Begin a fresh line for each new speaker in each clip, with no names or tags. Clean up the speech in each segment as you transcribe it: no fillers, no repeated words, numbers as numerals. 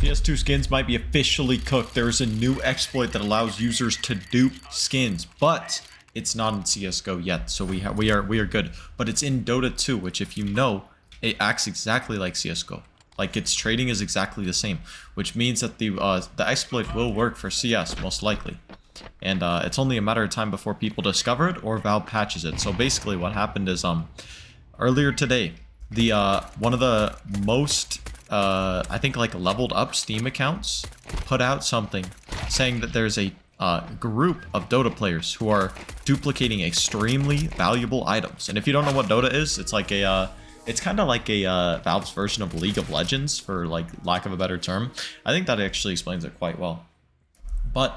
CS2 skins might be officially cooked. There is a new exploit that allows users to dupe skins, but it's not in CS:GO yet, so we are good. But it's in Dota 2, which, if you know, it acts exactly like CS:GO. Like, its trading is exactly the same, which means that the exploit will work for CS most likely. And it's only a matter of time before people discover it or Valve patches it. So basically, what happened is earlier today, the one of the most I think like leveled up Steam accounts put out something saying that there's a group of Dota players who are duplicating extremely valuable items. And if you don't know what Dota is, it's like a it's kind of like a Valve's version of League of Legends, for like lack of a better term. I think that actually explains it quite well. But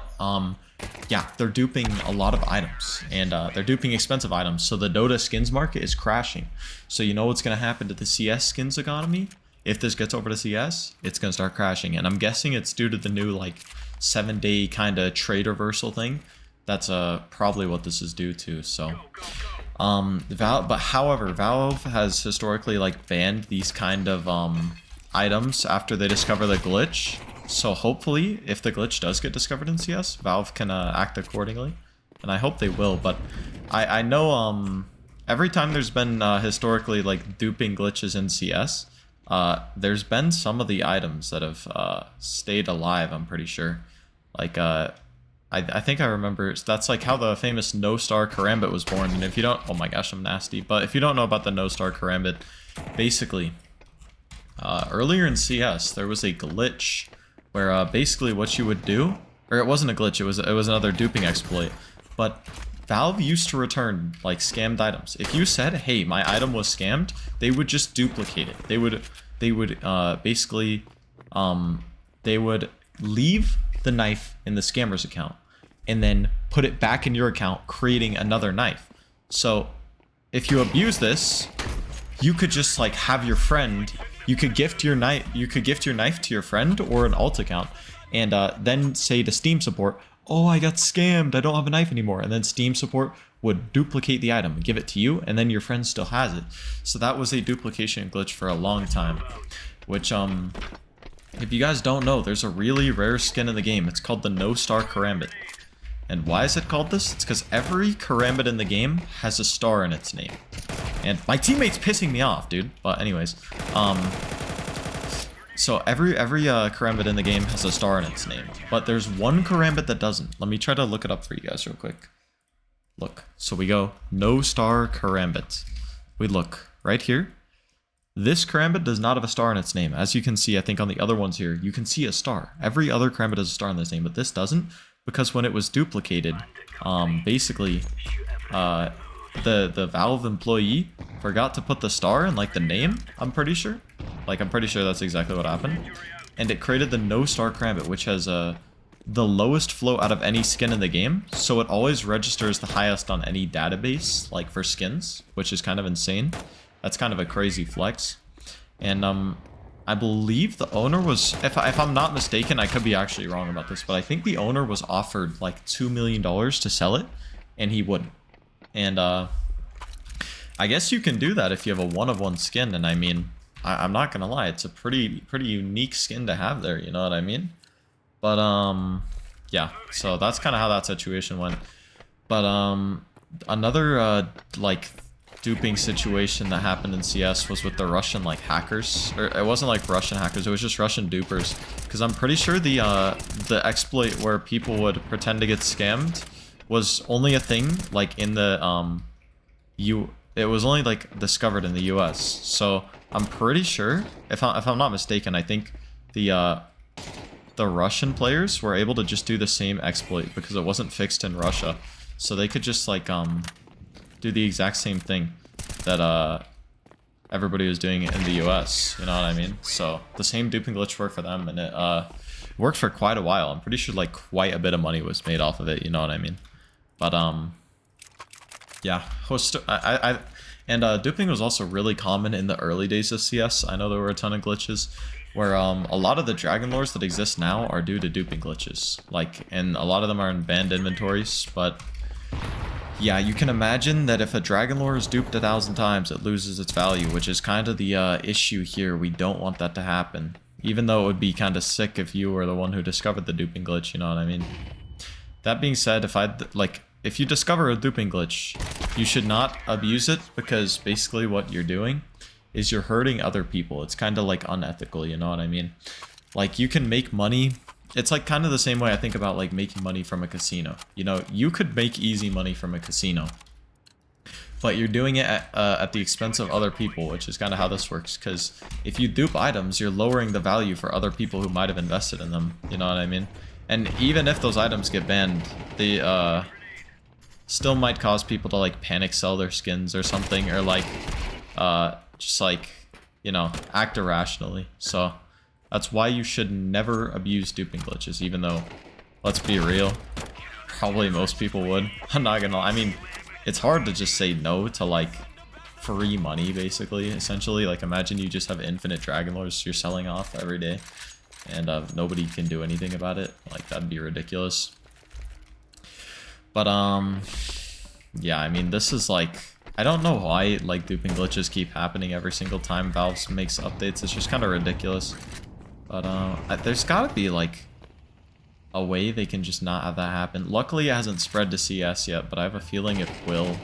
yeah, they're duping a lot of items, and they're duping expensive items, so the Dota skins market is crashing. So you know what's going to happen to the CS skins economy? If this gets over to CS, it's going to start crashing, and I'm guessing it's due to the new like 7-day kind of trade reversal thing. That's probably what this is due to. So however, Valve has historically like banned these kind of items after they discover the glitch. So hopefully, if the glitch does get discovered in CS, Valve can act accordingly, and I hope they will. But I know every time there's been historically like duping glitches in CS, there's been some of the items that have stayed alive. I'm pretty sure. Like I think I remember that's like how the famous no-star Karambit was born. And if you don't, oh my gosh, I'm nasty. But if you don't know about the no-star Karambit, basically earlier in CS there was a glitch where basically what you would do, or it wasn't a glitch, it was another duping exploit, but Valve used to return like scammed items. If you said, hey, my item was scammed, they would just duplicate it. They would basically they would leave the knife in the scammer's account and then put it back in your account, creating another knife. So if you abuse this, you could just like have your friend, you could gift your knife to your friend or an alt account, and then say to Steam support, oh, I got scammed, I don't have a knife anymore. And then Steam support would duplicate the item and give it to you, and then your friend still has it. So that was a duplication glitch for a long time, which if you guys don't know, there's a really rare skin in the game. It's called the no-star Karambit. And why is it called this? It's because every Karambit in the game has a star in its name. And my teammate's pissing me off, dude. But anyways, so every Karambit in the game has a star in its name. But there's one Karambit that doesn't. Let me try to look it up for you guys real quick. Look, so we go no-star Karambit. We look right here. This Karambit does not have a star in its name. As you can see, I think on the other ones here, you can see a star. Every other Karambit has a star in its name, but this doesn't, because when it was duplicated, basically, the Valve employee forgot to put the star in like the name. I'm pretty sure. Like, I'm pretty sure that's exactly what happened, and it created the no-star Karambit, which has the lowest float out of any skin in the game. So it always registers the highest on any database, like for skins, which is kind of insane. That's kind of a crazy flex. And I believe the owner was, if I'm not mistaken, I could be actually wrong about this, but I think the owner was offered like $2 million to sell it, and he wouldn't. And I guess you can do that if you have a one-of-one skin. And I mean, I'm not gonna lie, it's a pretty unique skin to have there, you know what I mean? But yeah, so that's kind of how that situation went. But another like duping situation that happened in CS was with the Russian like hackers, or it wasn't like Russian hackers, it was just Russian dupers, because I'm pretty sure the exploit where people would pretend to get scammed was only a thing like in the it was only like discovered in the US. So I'm pretty sure, if I'm not mistaken, I think the Russian players were able to just do the same exploit because it wasn't fixed in Russia, so they could just like do the exact same thing that everybody was doing in the US, you know what I mean? So the same duping glitch worked for them, and it worked for quite a while. I'm pretty sure like quite a bit of money was made off of it, you know what I mean? But yeah, duping was also really common in the early days of CS. I know there were a ton of glitches where a lot of the dragon lores that exist now are due to duping glitches, like, and a lot of them are in banned inventories. But yeah, you can imagine that if a dragon lore is duped 1,000 times, it loses its value, which is kind of the issue here. We don't want that to happen. Even though it would be kind of sick if you were the one who discovered the duping glitch, you know what I mean? That being said, if you discover a duping glitch, you should not abuse it, because basically what you're doing is you're hurting other people. It's kind of like unethical, you know what I mean? Like, you can make money. It's like kind of the same way I think about like making money from a casino. You know, you could make easy money from a casino, but you're doing it at the expense of other people, which is kind of how this works. Because if you dupe items, you're lowering the value for other people who might have invested in them. You know what I mean? And even if those items get banned, they still might cause people to like panic sell their skins or something, or like just like, you know, act irrationally. So that's why you should never abuse duping glitches, even though, let's be real, probably most people would. I'm not gonna lie. I mean, it's hard to just say no to like free money, basically, essentially. Like, imagine you just have infinite dragon lores you're selling off every day, and nobody can do anything about it. Like, that'd be ridiculous. But yeah, I mean, this is like, I don't know why like duping glitches keep happening every single time Valve makes updates. It's just kind of ridiculous. But there's gotta be like a way they can just not have that happen. Luckily, it hasn't spread to CS yet, but I have a feeling it will.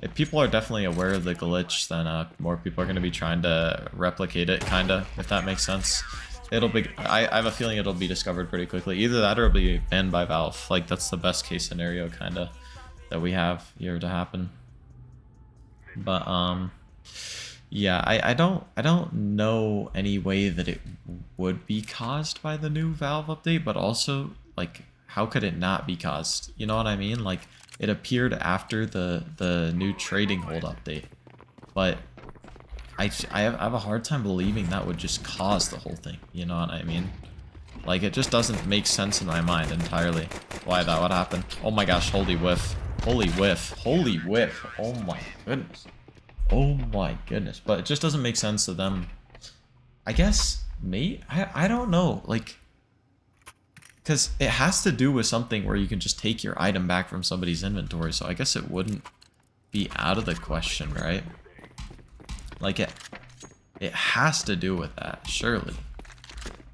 If people are definitely aware of the glitch, then more people are going to be trying to replicate it, kinda, if that makes sense. It'll be. I have a feeling it'll be discovered pretty quickly. Either that or it'll be banned by Valve. Like, that's the best case scenario, kinda, that we have here to happen. But yeah, I don't know any way that it would be caused by the new Valve update, but also, like, how could it not be caused? You know what I mean? Like, it appeared after the new trading hold update, but I have a hard time believing that would just cause the whole thing. You know what I mean? Like, it just doesn't make sense in my mind entirely why that would happen. Oh my gosh, holy whiff. Holy whiff. Holy whiff. Oh my goodness. Oh my goodness. But it just doesn't make sense to them. I guess, I don't know. Like, because it has to do with something where you can just take your item back from somebody's inventory. So I guess it wouldn't be out of the question, right? Like, it has to do with that, surely.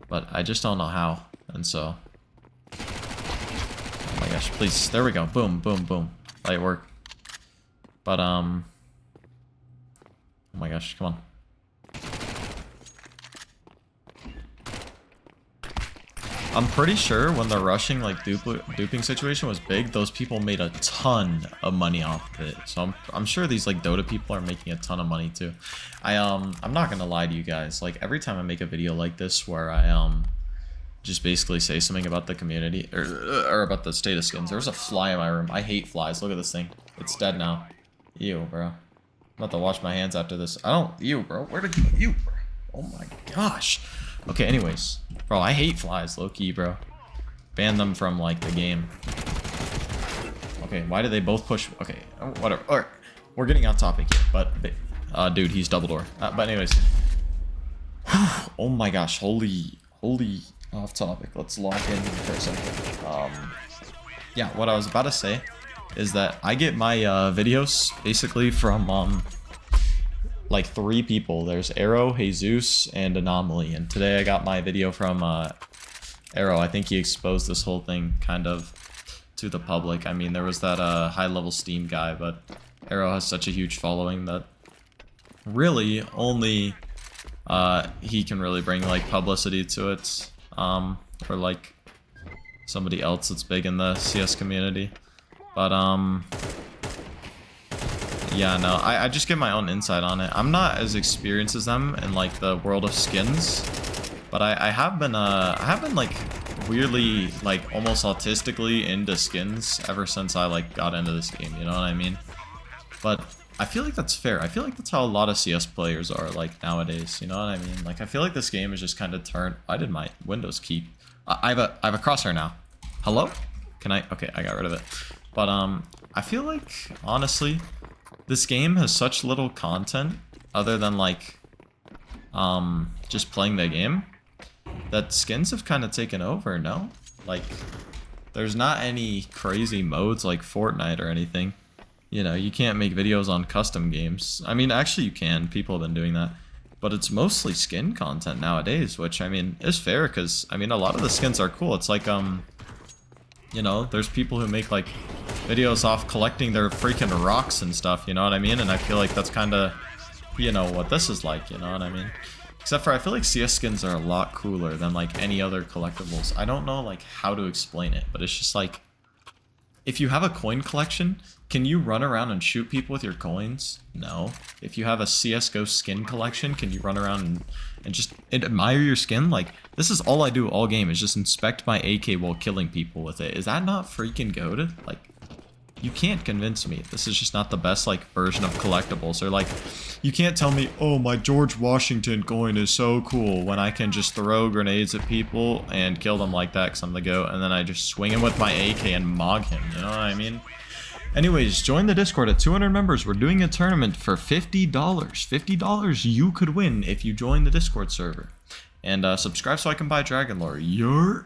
But I just don't know how. And so, oh my gosh, please. There we go. Boom, boom, boom. Light work. But, oh my gosh, come on. I'm pretty sure when the rushing, like, duping situation was big, those people made a ton of money off of it. So I'm sure these, like, Dota people are making a ton of money too. I'm not gonna lie to you guys. Like, every time I make a video like this where I just basically say something about the community or about the state of skins. There's a fly in my room. I hate flies. Look at this thing. It's dead now. Ew, bro. I'm about to wash my hands after this. Ew, bro. Where did you, bro? Oh my gosh. Okay, anyways. Bro, I hate flies, low-key, bro. Ban them from, like, the game. Okay, why did they both push? Okay, whatever. Alright, we're getting off topic here, but, dude, he's double door. But anyways. Oh my gosh, holy off topic. Let's lock in for a second. Yeah, what I was about to say is that I get my, videos basically from, like 3 people. There's Arrow, Jesus, and Anomaly. And today I got my video from Arrow. I think he exposed this whole thing kind of to the public. I mean, there was that high-level Steam guy, but Arrow has such a huge following that really only he can really bring like publicity to it, or like somebody else that's big in the CS community. But yeah, no, I just get my own insight on it. I'm not as experienced as them in like the world of skins, but I have been like weirdly, like almost autistically into skins ever since I like got into this game, you know what I mean? But I feel like that's fair. I feel like that's how a lot of CS players are like nowadays, you know what I mean? Like, I feel like this game is just kind of turned. I did my Windows keep. I have a crosshair now. Hello? Can I? Okay, I got rid of it. But I feel like honestly, this game has such little content other than like just playing the game that skins have kind of taken over, no? Like, there's not any crazy modes like Fortnite or anything. You know, you can't make videos on custom games. I mean, actually you can. People have been doing that. But it's mostly skin content nowadays, which, I mean, is fair, because, I mean, a lot of the skins are cool. It's like, you know, there's people who make, like, videos off collecting their freaking rocks and stuff, you know what I mean? And I feel like that's kind of, you know, what this is like, you know what I mean? Except for, I feel like CS skins are a lot cooler than, like, any other collectibles. I don't know, like, how to explain it, but it's just, like, if you have a coin collection, can you run around and shoot people with your coins? No. If you have a CSGO skin collection, can you run around and just admire your skin? Like, this is all I do all game, is just inspect my AK while killing people with it. Is that not freaking goated? Like, you can't convince me. This is just not the best, like, version of collectibles. Or, like, you can't tell me, oh, my George Washington coin is so cool, when I can just throw grenades at people and kill them like that because I'm the GOAT, and then I just swing him with my AK and mog him, you know what I mean? Anyways, join the Discord at 200 members. We're doing a tournament for $50. $50 you could win if you join the Discord server. And subscribe so I can buy Dragon Lore.